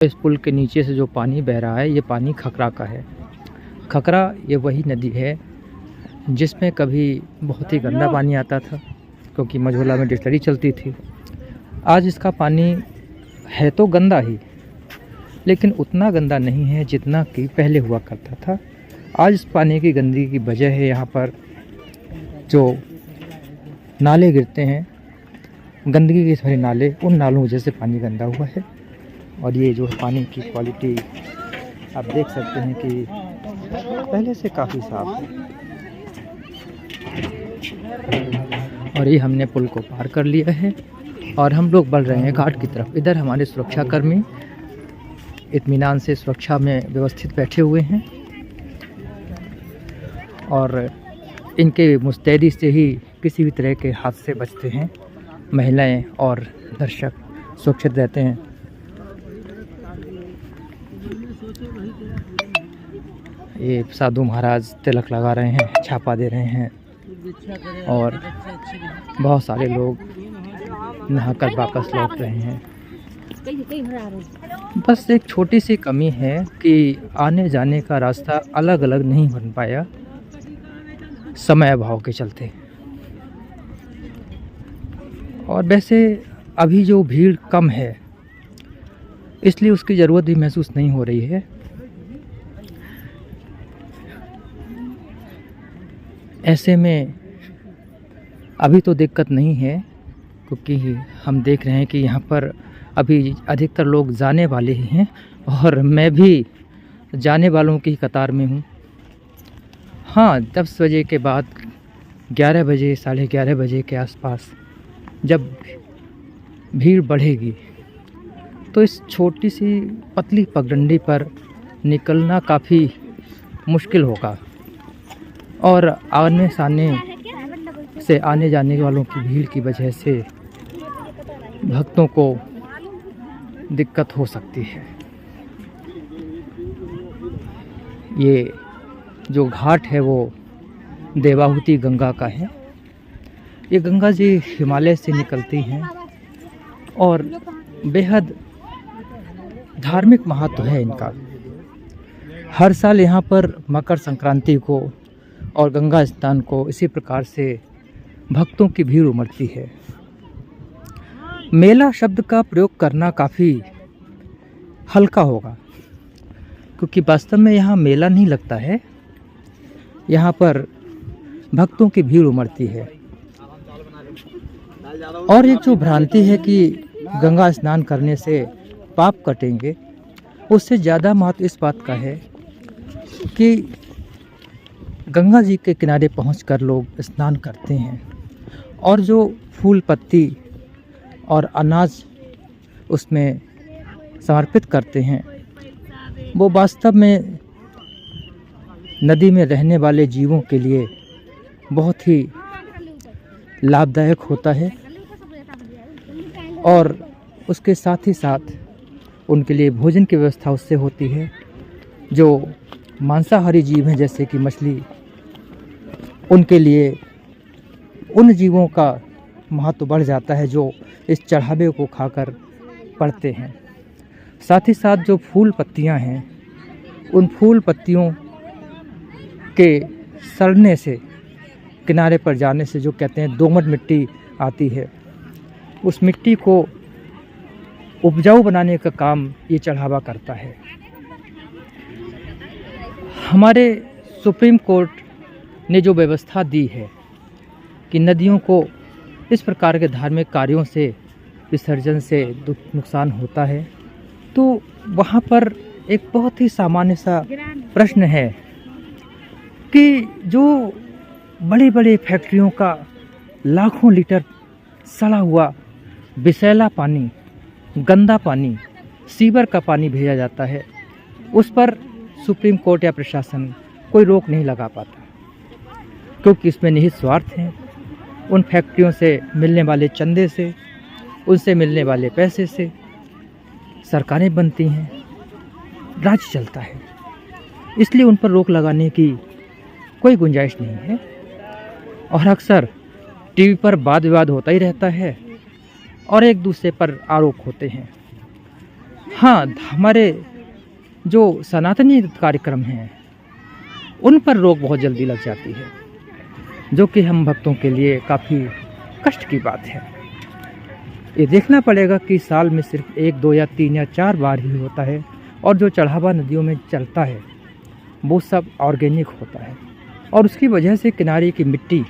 इस पुल के नीचे से जो पानी बह रहा है ये पानी खकरा का है। खकरा ये वही नदी है जिसमें कभी बहुत ही गंदा पानी आता था क्योंकि मझोला में डिस्टिलरी चलती थी। आज इसका पानी है तो गंदा ही, लेकिन उतना गंदा नहीं है जितना कि पहले हुआ करता था। आज इस पानी की गंदगी की वजह है यहाँ पर जो नाले गिरते हैं, गंदगी के सारे नाले, उन नालों की वजह से पानी गंदा हुआ है। और ये जो पानी की क्वालिटी आप देख सकते हैं कि पहले से काफ़ी साफ है। और ये हमने पुल को पार कर लिया है और हम लोग बढ़ रहे हैं घाट की तरफ। इधर हमारे सुरक्षाकर्मी इत्मीनान से सुरक्षा में व्यवस्थित बैठे हुए हैं और इनके मुस्तैदी से ही किसी भी तरह के हादसे से बचते हैं। महिलाएं और दर्शक सुरक्षित रहते हैं। ये साधु महाराज तिलक लगा रहे हैं, छापा दे रहे हैं और बहुत सारे लोग नहाकर वापस लौट रहे हैं। बस एक छोटी सी कमी है कि आने जाने का रास्ता अलग अलग नहीं बन पाया समय अभाव के चलते। और वैसे अभी जो भीड़ कम है इसलिए उसकी ज़रूरत भी महसूस नहीं हो रही है। ऐसे में अभी तो दिक्कत नहीं है क्योंकि हम देख रहे हैं कि यहाँ पर अभी अधिकतर लोग जाने वाले ही हैं और मैं भी जाने वालों की कतार में हूँ। हाँ, 10 बजे के बाद 11 बजे, 11:30 बजे के आसपास जब भीड़ बढ़ेगी तो इस छोटी सी पतली पगडंडी पर निकलना काफ़ी मुश्किल होगा और आने सामने से आने जाने वालों की भीड़ की वजह से भक्तों को दिक्कत हो सकती है। ये जो घाट है वो देवाहुति गंगा का है। ये गंगा जी हिमालय से निकलती हैं और बेहद धार्मिक महत्व है इनका। हर साल यहाँ पर मकर संक्रांति को और गंगा स्नान को इसी प्रकार से भक्तों की भीड़ उमड़ती है। मेला शब्द का प्रयोग करना काफ़ी हल्का होगा क्योंकि वास्तव में यहाँ मेला नहीं लगता है, यहाँ पर भक्तों की भीड़ उमड़ती है। और एक जो भ्रांति है कि गंगा स्नान करने से पाप कटेंगे, उससे ज़्यादा महत्व इस बात का है कि गंगा जी के किनारे पहुंचकर लोग स्नान करते हैं और जो फूल पत्ती और अनाज उसमें समर्पित करते हैं वो वास्तव में नदी में रहने वाले जीवों के लिए बहुत ही लाभदायक होता है और उसके साथ ही साथ उनके लिए भोजन की व्यवस्था उससे होती है। जो मांसाहारी जीव हैं जैसे कि मछली, उनके लिए उन जीवों का महत्व बढ़ जाता है जो इस चढ़ावे को खाकर पड़ते हैं। साथ ही साथ जो फूल पत्तियां हैं, उन फूल पत्तियों के सड़ने से, किनारे पर जाने से, जो कहते हैं दोमट मिट्टी आती है, उस मिट्टी को उपजाऊ बनाने का काम ये चढ़ावा करता है। हमारे सुप्रीम कोर्ट ने जो व्यवस्था दी है कि नदियों को इस प्रकार के धार्मिक कार्यों से, विसर्जन से नुकसान होता है, तो वहाँ पर एक बहुत ही सामान्य सा प्रश्न है कि जो बड़ी बड़ी फैक्ट्रियों का लाखों लीटर सड़ा हुआ विषैला पानी, गंदा पानी, सीवर का पानी भेजा जाता है, उस पर सुप्रीम कोर्ट या प्रशासन कोई रोक नहीं लगा पाता क्योंकि इसमें निहित स्वार्थ हैं। उन फैक्ट्रियों से मिलने वाले चंदे से, उनसे मिलने वाले पैसे से सरकारें बनती हैं, राज्य चलता है, इसलिए उन पर रोक लगाने की कोई गुंजाइश नहीं है। और अक्सर टीवी पर वाद विवाद होता ही रहता है और एक दूसरे पर आरोप होते हैं। हाँ, हमारे जो सनातनी कार्यक्रम हैं उन पर रोक बहुत जल्दी लग जाती है, जो कि हम भक्तों के लिए काफ़ी कष्ट की बात है। ये देखना पड़ेगा कि साल में सिर्फ 1, 2 या 3 या 4 बार ही होता है, और जो चढ़ावा नदियों में चलता है वो सब ऑर्गेनिक होता है, और उसकी वजह से किनारे की मिट्टी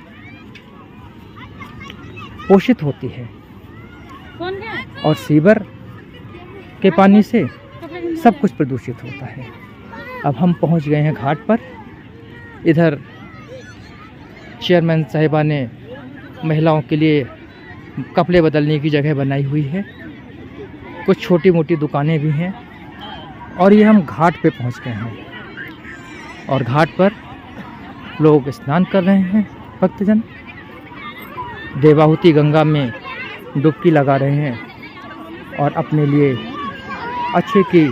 पोषित होती है, और सीवर के पानी से सब कुछ प्रदूषित होता है। अब हम पहुंच गए हैं घाट पर। इधर चेयरमैन साहिबा ने महिलाओं के लिए कपड़े बदलने की जगह बनाई हुई है, कुछ छोटी मोटी दुकानें भी हैं, और ये हम घाट पे पहुंच गए हैं। और घाट पर लोग स्नान कर रहे हैं, भक्तजन देवाहुति गंगा में डुबकी लगा रहे हैं और अपने लिए अच्छे की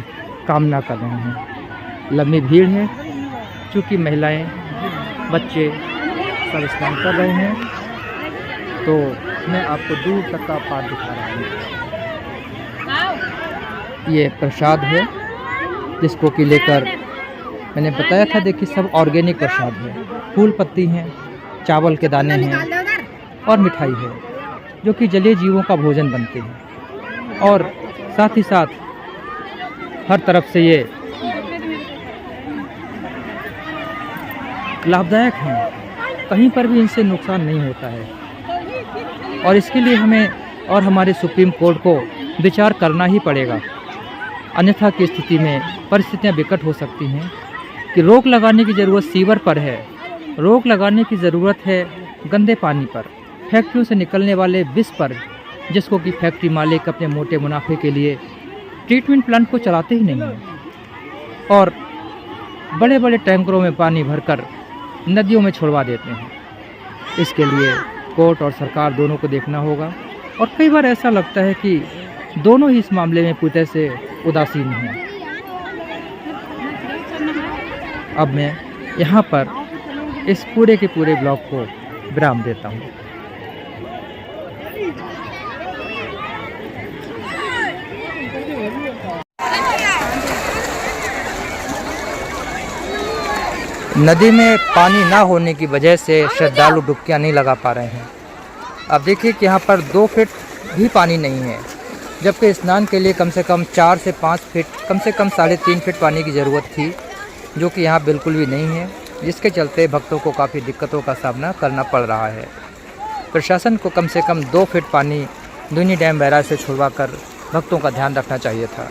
कामना कर रहे हैं। लंबी भीड़ है, चूँकि महिलाएं, बच्चे सब स्नान कर रहे हैं, तो मैं आपको दूर तक का पार दिखा रहा हूँ। ये प्रसाद है जिसको कि लेकर मैंने बताया था, देखिए सब ऑर्गेनिक प्रसाद है। फूल पत्ती हैं, चावल के दाने हैं और मिठाई है, जो कि जलीय जीवों का भोजन बनते हैं, और साथ ही साथ हर तरफ से ये लाभदायक हैं, कहीं पर भी इनसे नुकसान नहीं होता है। और इसके लिए हमें और हमारे सुप्रीम कोर्ट को विचार करना ही पड़ेगा, अन्यथा की स्थिति में परिस्थितियां विकट हो सकती हैं कि रोक लगाने की ज़रूरत सीवर पर है, रोक लगाने की ज़रूरत है गंदे पानी पर, फैक्ट्रियों से निकलने वाले विष पर, जिसको कि फैक्ट्री मालिक अपने मोटे मुनाफे के लिए ट्रीटमेंट प्लांट को चलाते ही नहीं हैं और बड़े बड़े टैंकरों में पानी भरकर नदियों में छोड़वा देते हैं। इसके लिए कोर्ट और सरकार दोनों को देखना होगा, और कई बार ऐसा लगता है कि दोनों ही इस मामले में पूरी तरह से उदासीन हैं। अब मैं यहाँ पर इस पूरे के पूरे ब्लॉग को विराम देता हूँ। नदी में पानी ना होने की वजह से श्रद्धालु डुबकियाँ नहीं लगा पा रहे हैं। अब देखिए कि यहाँ पर 2 फीट भी पानी नहीं है, जबकि स्नान के लिए कम से कम 4 से 5 फीट, कम से कम 3.5 फीट पानी की ज़रूरत थी, जो कि यहाँ बिल्कुल भी नहीं है, जिसके चलते भक्तों को काफ़ी दिक्कतों का सामना करना पड़ रहा है। प्रशासन को कम से कम 2 फीट पानी दूनी डैम बैराज से छुड़वा कर भक्तों का ध्यान रखना चाहिए था।